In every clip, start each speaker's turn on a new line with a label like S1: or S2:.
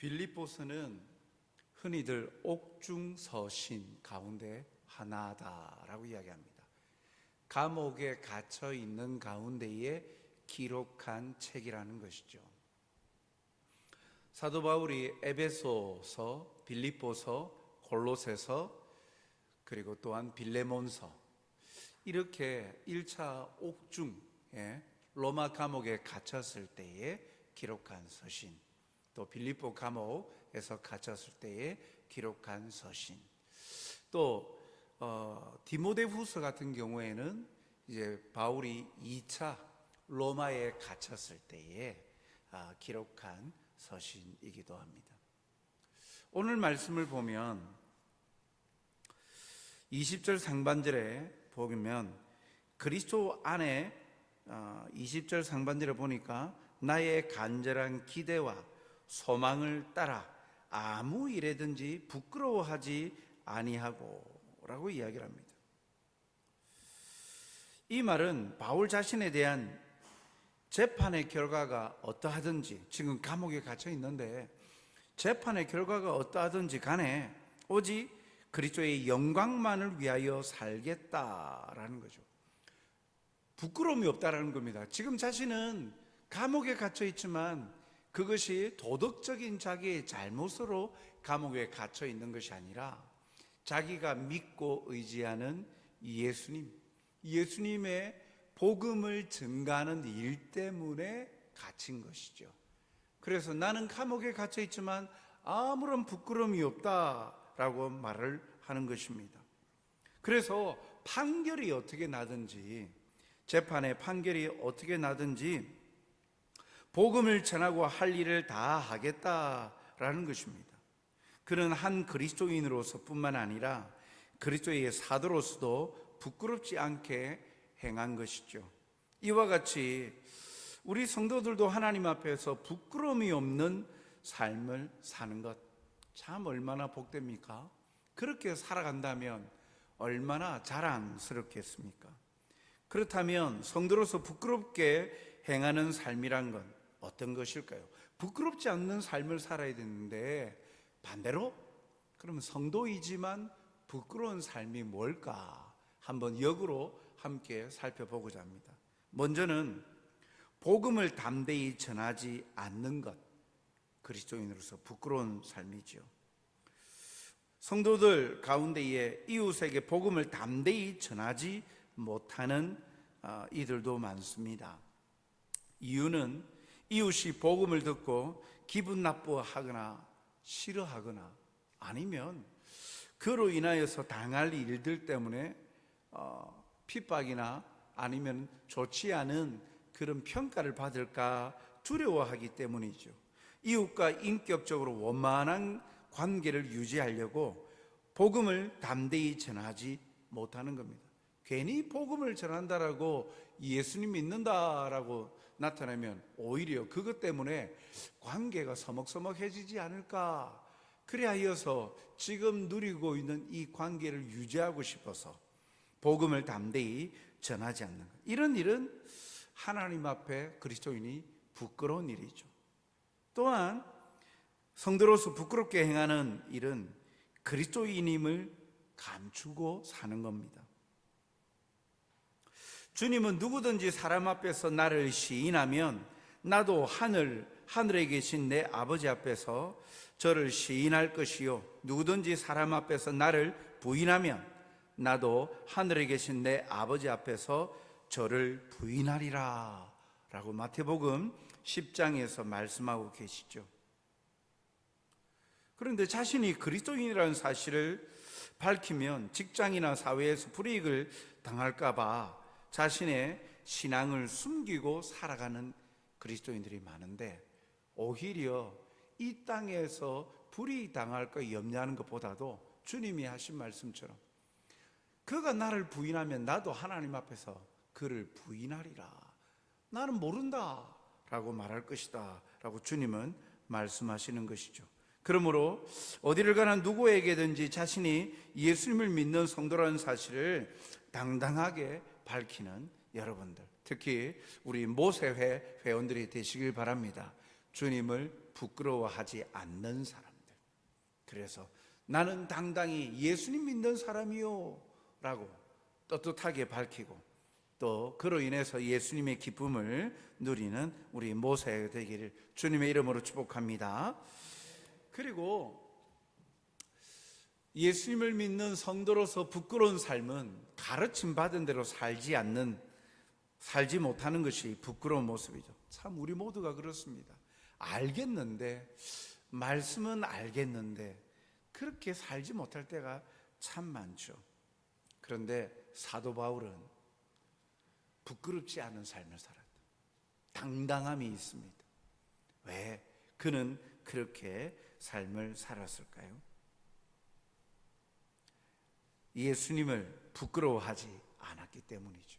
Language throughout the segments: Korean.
S1: 빌립보서는 흔히들 옥중서신 가운데 하나다라고 이야기합니다. 감옥에 갇혀 있는 가운데에 기록한 책이라는 것이죠. 사도 바울이 에베소서, 빌립보서, 골로새서, 그리고 또한 빌레몬서, 이렇게 1차 옥중에 로마 감옥에 갇혔을 때에 기록한 서신, 또 빌립보 감옥에서 갇혔을 때에 기록한 서신, 또 디모데후서 같은 경우에는 이제 바울이 2차 로마에 갇혔을 때에 기록한 서신이기도 합니다. 오늘 말씀을 보면 20절 상반절에 보면 그리스도 안에 20절 상반절에 보니까 나의 간절한 기대와 소망을 따라 아무 일에든지 부끄러워하지 아니하고 라고 이야기를 합니다. 이 말은 바울 자신에 대한 재판의 결과가 어떠하든지, 지금 감옥에 갇혀 있는데 재판의 결과가 어떠하든지 간에 오직 그리스도의 영광만을 위하여 살겠다라는 거죠. 부끄러움이 없다라는 겁니다. 지금 자신은 감옥에 갇혀 있지만 그것이 도덕적인 자기의 잘못으로 감옥에 갇혀 있는 것이 아니라 자기가 믿고 의지하는 예수님의 복음을 증가하는 일 때문에 갇힌 것이죠. 그래서 나는 감옥에 갇혀 있지만 아무런 부끄러움이 없다라고 말을 하는 것입니다. 그래서 판결이 어떻게 나든지, 재판의 판결이 어떻게 나든지 복음을 전하고 할 일을 다 하겠다라는 것입니다. 그는 한 그리스도인으로서 뿐만 아니라 그리스도의 사도로서도 부끄럽지 않게 행한 것이죠. 이와 같이 우리 성도들도 하나님 앞에서 부끄러움이 없는 삶을 사는 것, 참 얼마나 복됩니까? 그렇게 살아간다면 얼마나 자랑스럽겠습니까? 그렇다면 성도로서 부끄럽게 행하는 삶이란 건 어떤 것일까요? 부끄럽지 않는 삶을 살아야 되는데 반대로 그러면 성도이지만 부끄러운 삶이 뭘까? 한번 역으로 함께 살펴보고자 합니다. 먼저는 복음을 담대히 전하지 않는 것, 그리스도인으로서 부끄러운 삶이죠. 성도들 가운데에 이웃에게 복음을 담대히 전하지 못하는 이들도 많습니다. 이유는 이웃이 복음을 듣고 기분 나빠하거나 싫어하거나 아니면 그로 인하여서 당할 일들 때문에 핍박이나 아니면 좋지 않은 그런 평가를 받을까 두려워하기 때문이죠. 이웃과 인격적으로 원만한 관계를 유지하려고 복음을 담대히 전하지 못하는 겁니다. 괜히 복음을 전한다라고 예수님 믿는다라고 나타나면 오히려 그것 때문에 관계가 서먹서먹해지지 않을까, 그리하여서 지금 누리고 있는 이 관계를 유지하고 싶어서 복음을 담대히 전하지 않는 것, 이런 일은 하나님 앞에 그리스도인이 부끄러운 일이죠. 또한 성도로서 부끄럽게 행하는 일은 그리스도인임을 감추고 사는 겁니다. 주님은 누구든지 사람 앞에서 나를 시인하면 나도 하늘에 계신 내 아버지 앞에서 저를 시인할 것이요, 누구든지 사람 앞에서 나를 부인하면 나도 하늘에 계신 내 아버지 앞에서 저를 부인하리라 라고 마태복음 10장에서 말씀하고 계시죠. 그런데 자신이 그리스도인이라는 사실을 밝히면 직장이나 사회에서 불이익을 당할까 봐 자신의 신앙을 숨기고 살아가는 그리스도인들이 많은데, 오히려 이 땅에서 불이익 당할 거 염려하는 것보다도 주님이 하신 말씀처럼 그가 나를 부인하면 나도 하나님 앞에서 그를 부인하리라, 나는 모른다 라고 말할 것이다 라고 주님은 말씀하시는 것이죠. 그러므로 어디를 가나 누구에게든지 자신이 예수님을 믿는 성도라는 사실을 당당하게 밝히는 여러분들, 특히 우리 모세회 회원들이 되시길 바랍니다. 주님을 부끄러워하지 않는 사람들. 그래서 나는 당당히 예수님 믿는 사람이요 라고 떳떳하게 밝히고, 또 그로 인해서 예수님의 기쁨을 누리는 우리 모세가 되기를 주님의 이름으로 축복합니다. 그리고 예수님을 믿는 성도로서 부끄러운 삶은 가르침 받은 대로 살지 못하는 것이 부끄러운 모습이죠. 참 우리 모두가 그렇습니다. 알겠는데, 말씀은 알겠는데 그렇게 살지 못할 때가 참 많죠. 그런데 사도 바울은 부끄럽지 않은 삶을 살았다. 당당함이 있습니다. 왜? 그는 그렇게 삶을 살았을까요? 예수님을 부끄러워하지 않았기 때문이죠.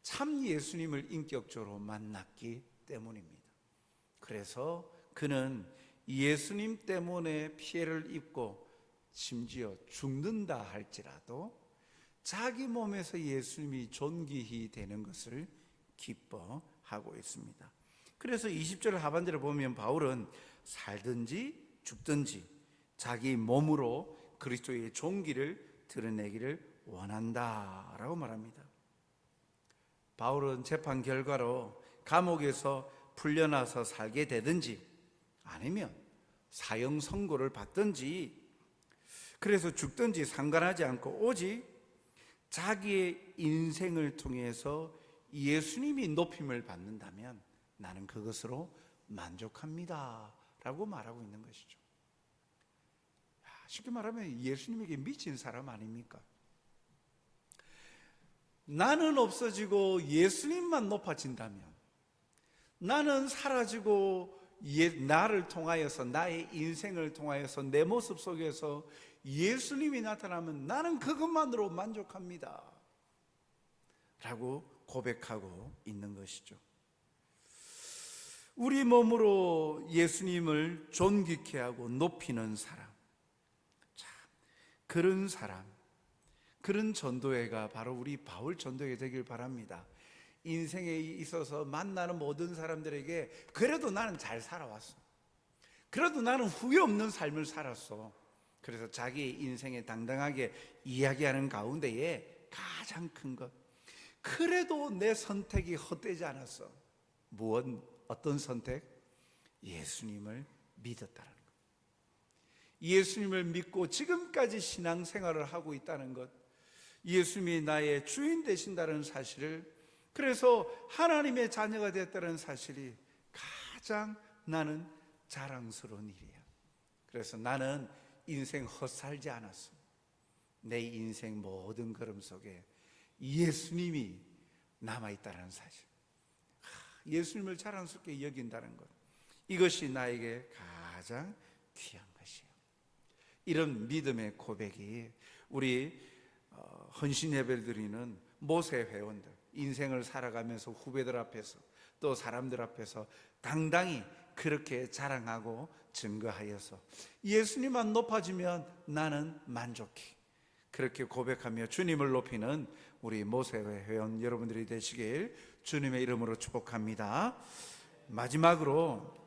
S1: 참 예수님을 인격적으로 만났기 때문입니다. 그래서 그는 예수님 때문에 피해를 입고 심지어 죽는다 할지라도 자기 몸에서 예수님이 존귀히 되는 것을 기뻐하고 있습니다. 그래서 20절 하반절을 보면 바울은 살든지 죽든지 자기 몸으로 그리스도의 존귀를 드러내기를 원한다라고 말합니다. 바울은 재판 결과로 감옥에서 풀려나서 살게 되든지 아니면 사형 선고를 받든지, 그래서 죽든지 상관하지 않고 오직 자기의 인생을 통해서 예수님이 높임을 받는다면 나는 그것으로 만족합니다 라고 말하고 있는 것이죠. 쉽게 말하면 예수님에게 미친 사람 아닙니까? 나는 없어지고 예수님만 높아진다면, 나는 사라지고 나를 통하여서, 나의 인생을 통하여서 내 모습 속에서 예수님이 나타나면 나는 그것만으로 만족합니다 라고 고백하고 있는 것이죠. 우리 몸으로 예수님을 존귀케 하고 높이는 사람, 그런 사람, 그런 전도회가 바로 우리 바울 전도회 되길 바랍니다. 인생에 있어서 만나는 모든 사람들에게 그래도 나는 잘 살아왔어, 그래도 나는 후회 없는 삶을 살았어, 그래서 자기 인생에 당당하게 이야기하는 가운데에 가장 큰 것, 그래도 내 선택이 헛되지 않았어. 어떤 선택? 예수님을 믿었다는 것, 예수님을 믿고 지금까지 신앙생활을 하고 있다는 것, 예수님이 나의 주인 되신다는 사실을, 그래서 하나님의 자녀가 됐다는 사실이 가장 나는 자랑스러운 일이야. 그래서 나는 인생 헛살지 않았어. 내 인생 모든 걸음 속에 예수님이 남아있다는 사실, 예수님을 자랑스럽게 여긴다는 것, 이것이 나에게 가장 귀한 것이에요. 이런 믿음의 고백이 우리 헌신 예배를 드리는 모세 회원들, 인생을 살아가면서 후배들 앞에서 또 사람들 앞에서 당당히 그렇게 자랑하고 증거하여서 예수님만 높아지면 나는 만족해, 그렇게 고백하며 주님을 높이는 우리 모세 회원 여러분들이 되시길 주님의 이름으로 축복합니다. 마지막으로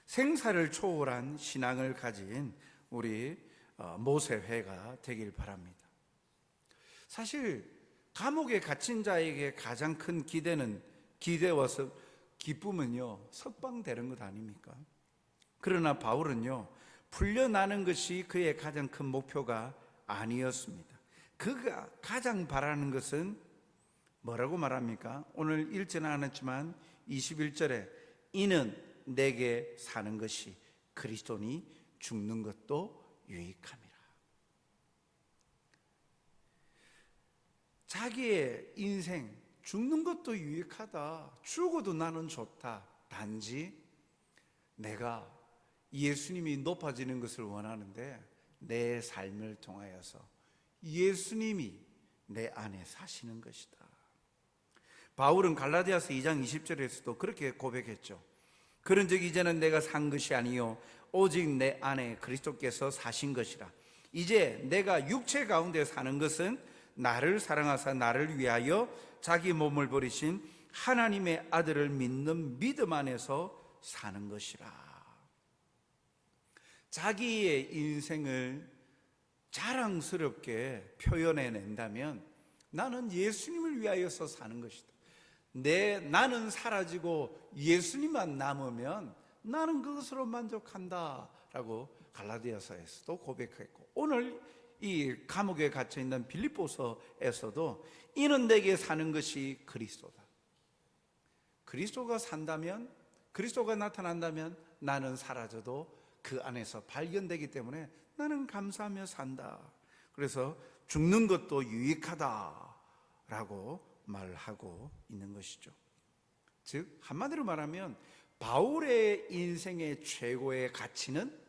S1: 생사를 초월한 신앙을 가진 우리 모세회가 되길 바랍니다. 사실 감옥에 갇힌 자에게 가장 큰 기대와 기쁨은요, 석방되는 것 아닙니까? 그러나 바울은요, 풀려나는 것이 그의 가장 큰 목표가 아니었습니다. 그가 가장 바라는 것은 뭐라고 말합니까? 오늘 읽지는 않았지만 21절에 이는 내게 사는 것이 그리스도니 죽는 것도 유익함이라. 자기의 인생 죽는 것도 유익하다, 죽어도 나는 좋다, 단지 내가 예수님이 높아지는 것을 원하는데 내 삶을 통하여서 예수님이 내 안에 사시는 것이다. 바울은 갈라디아서 2장 20절에서도 그렇게 고백했죠. 그런즉 이제는 내가 산 것이 아니요 오직 내 안에 그리스도께서 사신 것이라. 이제 내가 육체 가운데 사는 것은 나를 사랑하사 나를 위하여 자기 몸을 버리신 하나님의 아들을 믿는 믿음 안에서 사는 것이라. 자기의 인생을 자랑스럽게 표현해낸다면 나는 예수님을 위하여서 사는 것이다. 나는 사라지고 예수님만 남으면 나는 그것으로 만족한다 라고 갈라디아서에서도 고백했고, 오늘 이 감옥에 갇혀있는 빌립보서에서도 이는 내게 사는 것이 그리스도다. 그리스도가 산다면, 그리스도가 나타난다면 나는 사라져도 그 안에서 발견되기 때문에 나는 감사하며 산다. 그래서 죽는 것도 유익하다라고 말하고 있는 것이죠. 즉 한마디로 말하면 바울의 인생의 최고의 가치는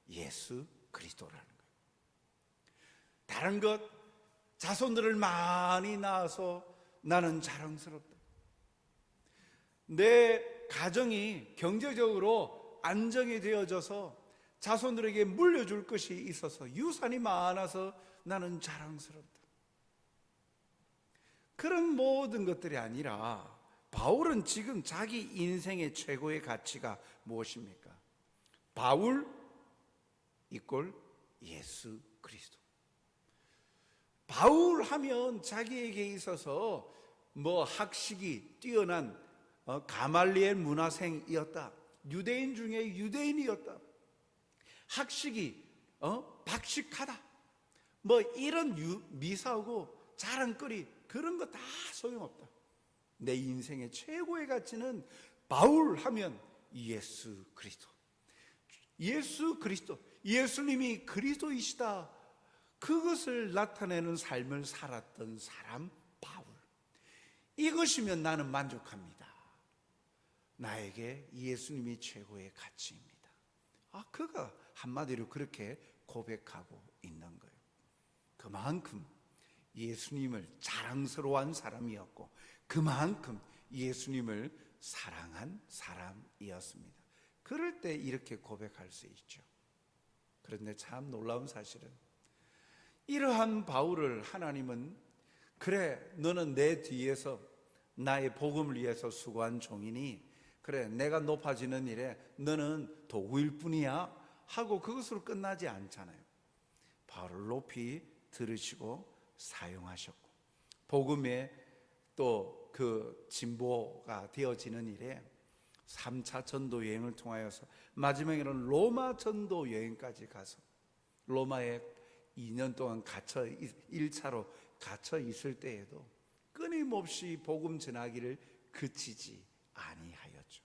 S1: 예수 그리스도라는 거예요. 다른 것, 자손들을 많이 낳아서 나는 자랑스럽다. 내 가정이 경제적으로 안정이 되어져서 자손들에게 물려줄 것이 있어서 유산이 많아서 나는 자랑스럽다. 그런 모든 것들이 아니라 바울은 지금 자기 인생의 최고의 가치가 무엇입니까? 바울 이꼴 예수 그리스도. 바울 하면 자기에게 있어서 학식이 뛰어난 가말리엘 문화생이었다. 유대인 중에 유대인이었다. 학식이 박식하다. 이런 미사하고 자랑거리 그런 거 다 소용없다. 내 인생의 최고의 가치는 바울 하면 예수 그리스도. 예수 그리스도. 예수님이 그리스도이시다. 그것을 나타내는 삶을 살았던 사람 바울. 이것이면 나는 만족합니다. 나에게 예수님이 최고의 가치입니다. 그가 한마디로 그렇게 고백하고 있는 거예요. 그만큼 예수님을 자랑스러워한 사람이었고 그만큼 예수님을 사랑한 사람이었습니다. 그럴 때 이렇게 고백할 수 있죠. 그런데 참 놀라운 사실은 이러한 바울을 하나님은 그래 너는 내 뒤에서 나의 복음을 위해서 수고한 종이니 그래 내가 높아지는 일에 너는 도구일 뿐이야 하고 그것으로 끝나지 않잖아요. 바울을 높이 들으시고 사용하셨고 복음의 또 그 진보가 되어지는 일에 3차 전도 여행을 통하여서 마지막에는 로마 전도 여행까지 가서 로마에 2년 동안 1차로 갇혀 있을 때에도 끊임없이 복음 전하기를 그치지 아니하였죠.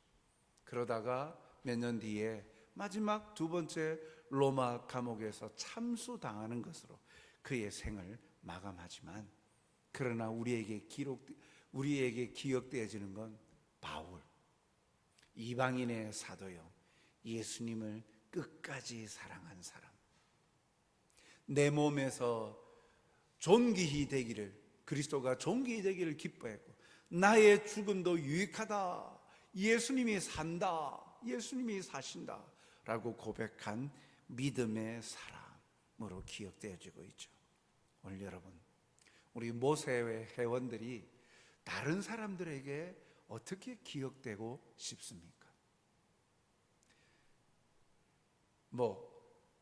S1: 그러다가 몇 년 뒤에 마지막 두 번째 로마 감옥에서 참수당하는 것으로 그의 생을 마감하지만 그러나 우리에게 기억되어지는 건 바울, 이방인의 사도요, 예수님을 끝까지 사랑한 사람. 내 몸에서 존귀히 되기를, 그리스도가 존귀히 되기를 기뻐했고 나의 죽음도 유익하다. 예수님이 산다. 예수님이 사신다 라고 고백한 믿음의 사람으로 기억되어지고 있죠. 오늘 여러분, 우리 모세회 회원들이 다른 사람들에게 어떻게 기억되고 싶습니까?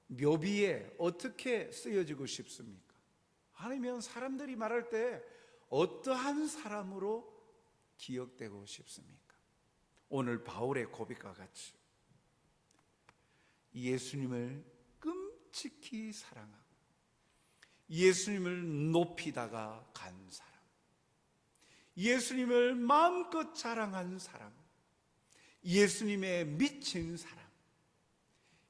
S1: 묘비에 어떻게 쓰여지고 싶습니까? 아니면 사람들이 말할 때 어떠한 사람으로 기억되고 싶습니까? 오늘 바울의 고백과 같이 예수님을 끔찍히 사랑하고 예수님을 높이다가 간 사람, 예수님을 마음껏 자랑한 사람, 예수님에 미친 사람,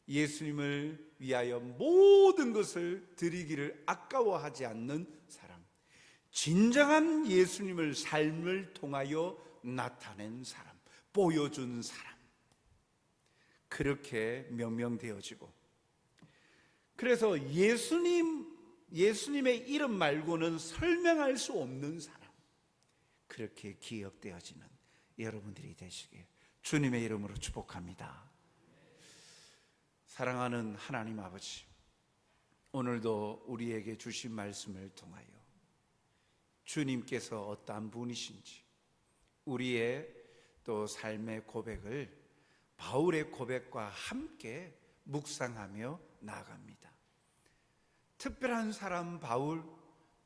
S1: 예수님을 위하여 모든 것을 드리기를 아까워하지 않는 사람, 진정한 예수님을 삶을 통하여 나타낸 사람, 보여준 사람, 그렇게 명명되어지고, 그래서 예수님의 이름 말고는 설명할 수 없는 사람, 그렇게 기억되어지는 여러분들이 되시길 주님의 이름으로 축복합니다. 사랑하는 하나님 아버지, 오늘도 우리에게 주신 말씀을 통하여 주님께서 어떠한 분이신지 우리의 또 삶의 고백을 바울의 고백과 함께 묵상하며 나아갑니다. 특별한 사람 바울,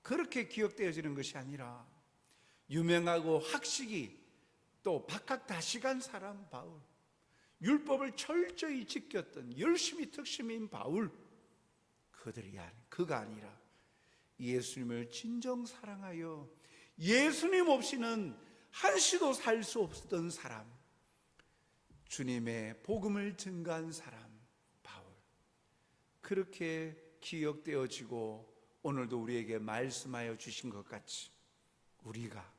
S1: 그렇게 기억되어지는 것이 아니라 유명하고 학식이 또 박학다식한 사람 바울, 율법을 철저히 지켰던 열심히 특심인 바울, 그가 아니라 예수님을 진정 사랑하여 예수님 없이는 한시도 살 수 없었던 사람, 주님의 복음을 증거한 사람 바울, 그렇게 기억되어지고 오늘도 우리에게 말씀하여 주신 것 같이 우리가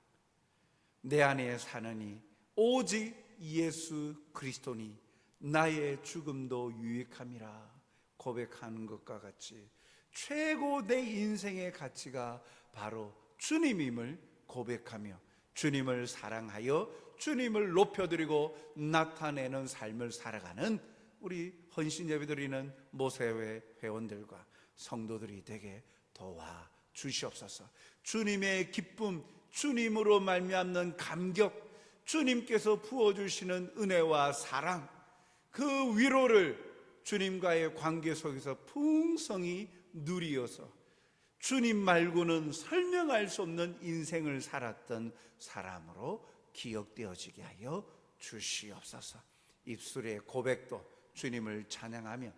S1: 내 안에 사느니 오직 예수 그리스도니 나의 죽음도 유익함이라 고백하는 것과 같이 최고 내 인생의 가치가 바로 주님임을 고백하며 주님을 사랑하여 주님을 높여드리고 나타내는 삶을 살아가는 우리 헌신예배드리는 모세회 회원들과 성도들이 되게 도와 주시옵소서. 주님의 기쁨, 주님으로 말미암는 감격, 주님께서 부어주시는 은혜와 사랑, 그 위로를 주님과의 관계 속에서 풍성히 누리어서 주님 말고는 설명할 수 없는 인생을 살았던 사람으로 기억되어지게 하여 주시옵소서. 입술의 고백도 주님을 찬양하며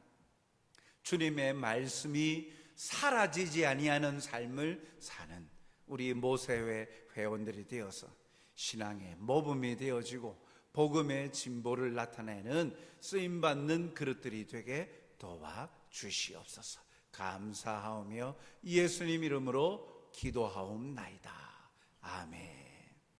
S1: 주님의 말씀이 사라지지 아니하는 삶을 사는 우리 모세회 회원들이 되어서 신앙의 모범이 되어지고 복음의 진보를 나타내는 쓰임받는 그릇들이 되게 도와 주시옵소서. 감사하오며 예수님 이름으로 기도하옵나이다. 아멘.